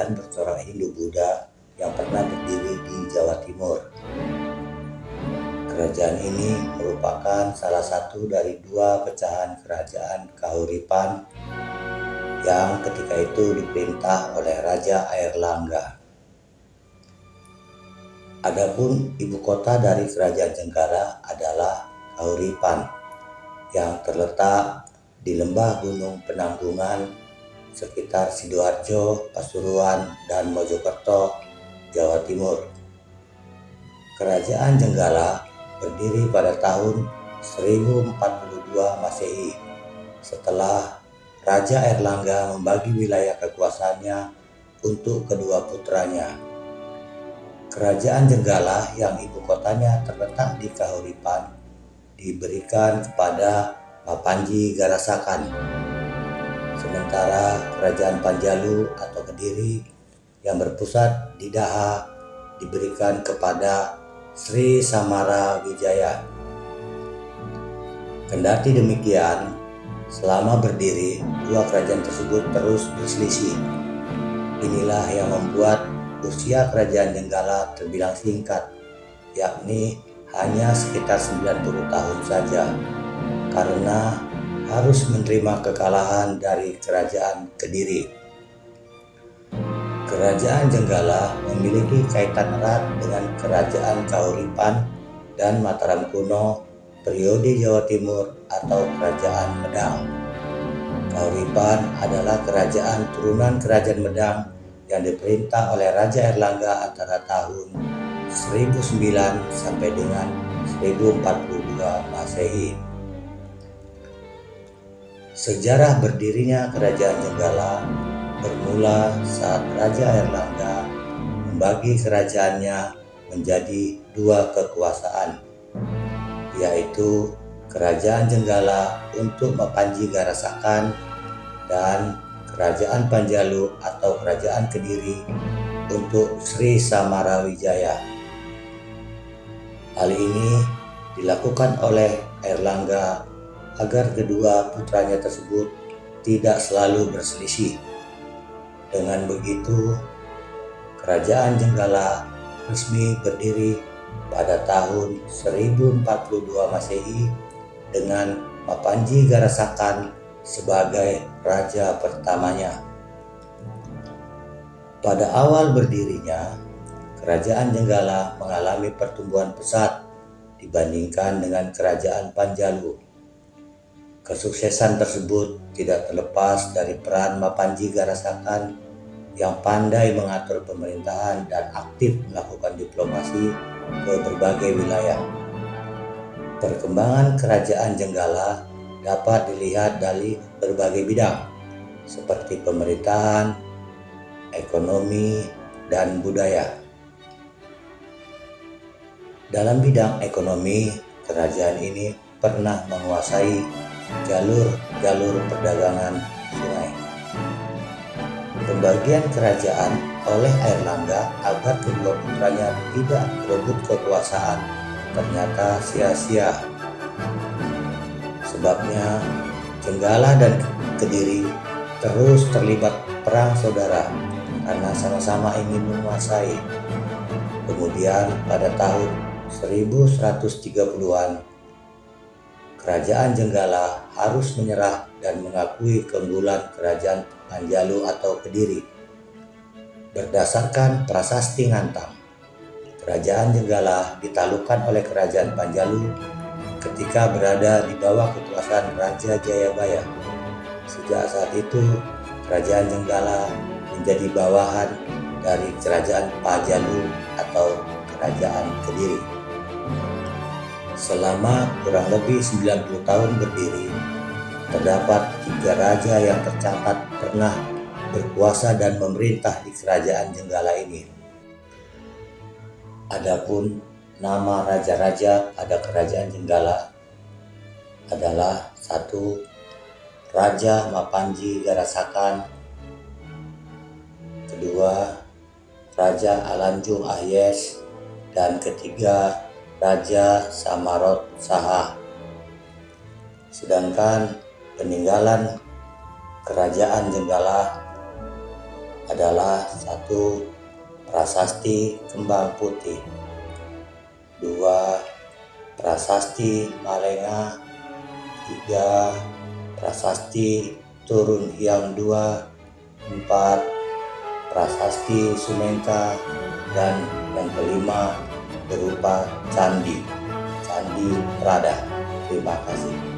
kerajaan bercorak Hindu-Buddha yang pernah berdiri di Jawa Timur. Kerajaan ini merupakan salah satu dari dua pecahan kerajaan Kahuripan yang ketika itu diperintah oleh Raja Airlangga. Adapun ibu kota dari Kerajaan Jenggala adalah Kahuripan yang terletak di lembah Gunung Penanggungan sekitar Sidoarjo, Pasuruan, dan Mojokerto, Jawa Timur. Kerajaan Jenggala berdiri pada tahun 1042 Masehi setelah Raja Airlangga membagi wilayah kekuasaannya untuk kedua putranya. Kerajaan Jenggala yang ibu kotanya terletak di Kahuripan diberikan kepada Mapanji Garasakan. Sementara Kerajaan Panjalu atau Kediri yang berpusat di Daha diberikan kepada Sri Samara Wijaya. Kendati demikian, selama berdiri, dua kerajaan tersebut terus berselisih. Inilah yang membuat usia Kerajaan Jenggala terbilang singkat, yakni hanya sekitar 90 tahun saja, karena harus menerima kekalahan dari Kerajaan Kediri. Kerajaan Jenggala memiliki kaitan erat dengan Kerajaan Kahuripan dan Mataram kuno periode Jawa Timur atau Kerajaan Medang. Kahuripan adalah kerajaan turunan Kerajaan Medang yang diperintah oleh Raja Airlangga antara tahun 1009 sampai dengan 1042 Masehi. Sejarah berdirinya Kerajaan Jenggala bermula saat Raja Airlangga membagi kerajaannya menjadi dua kekuasaan, yaitu Kerajaan Jenggala untuk Mapanji Garasakan dan Kerajaan Panjalu atau Kerajaan Kediri untuk Sri Samara Wijaya. Hal ini dilakukan oleh Airlangga agar kedua putranya tersebut tidak selalu berselisih. Dengan begitu, Kerajaan Jenggala resmi berdiri pada tahun 1042 Masehi dengan Mapanji Garasakan sebagai raja pertamanya. Pada awal berdirinya, Kerajaan Jenggala mengalami pertumbuhan pesat dibandingkan dengan Kerajaan Panjalu. Kesuksesan tersebut tidak terlepas dari peran Mapanji Garasakan yang pandai mengatur pemerintahan dan aktif melakukan diplomasi ke berbagai wilayah. Perkembangan Kerajaan Jenggala dapat dilihat dari berbagai bidang seperti pemerintahan, ekonomi, dan budaya. Dalam bidang ekonomi, kerajaan ini pernah menguasai jalur-jalur perdagangan sungai. Pembagian kerajaan oleh Airlangga agar kedua putranya tidak berebut kekuasaan ternyata sia-sia. Sebabnya Jenggala dan Kediri terus terlibat perang saudara karena sama-sama ingin menguasai. Kemudian pada tahun 1130-an, Kerajaan Jenggala harus menyerah dan mengakui keunggulan Kerajaan Panjalu atau Kediri. Berdasarkan Prasasti Ngantang, Kerajaan Jenggala ditaklukkan oleh Kerajaan Panjalu ketika berada di bawah kekuasaan Raja Jayabaya. Sejak saat itu, Kerajaan Jenggala menjadi bawahan dari Kerajaan Panjalu atau Kerajaan Kediri. Selama kurang lebih 90 tahun berdiri, terdapat 3 raja yang tercatat pernah berkuasa dan memerintah di Kerajaan Jenggala ini. Adapun nama raja-raja pada Kerajaan Jenggala adalah 1. Raja Mapanji Garasakan, 2. Raja Alanjung Ahyes, dan 3. Raja Samarot Saha. Sedangkan peninggalan Kerajaan Jenggala adalah 1. Prasasti Kembang Putih, 2. Prasasti Malenga, 3. Prasasti Turun Hyang 2, 4. Prasasti Sumengka, dan yang kelima berupa Candi Trada. Terima kasih.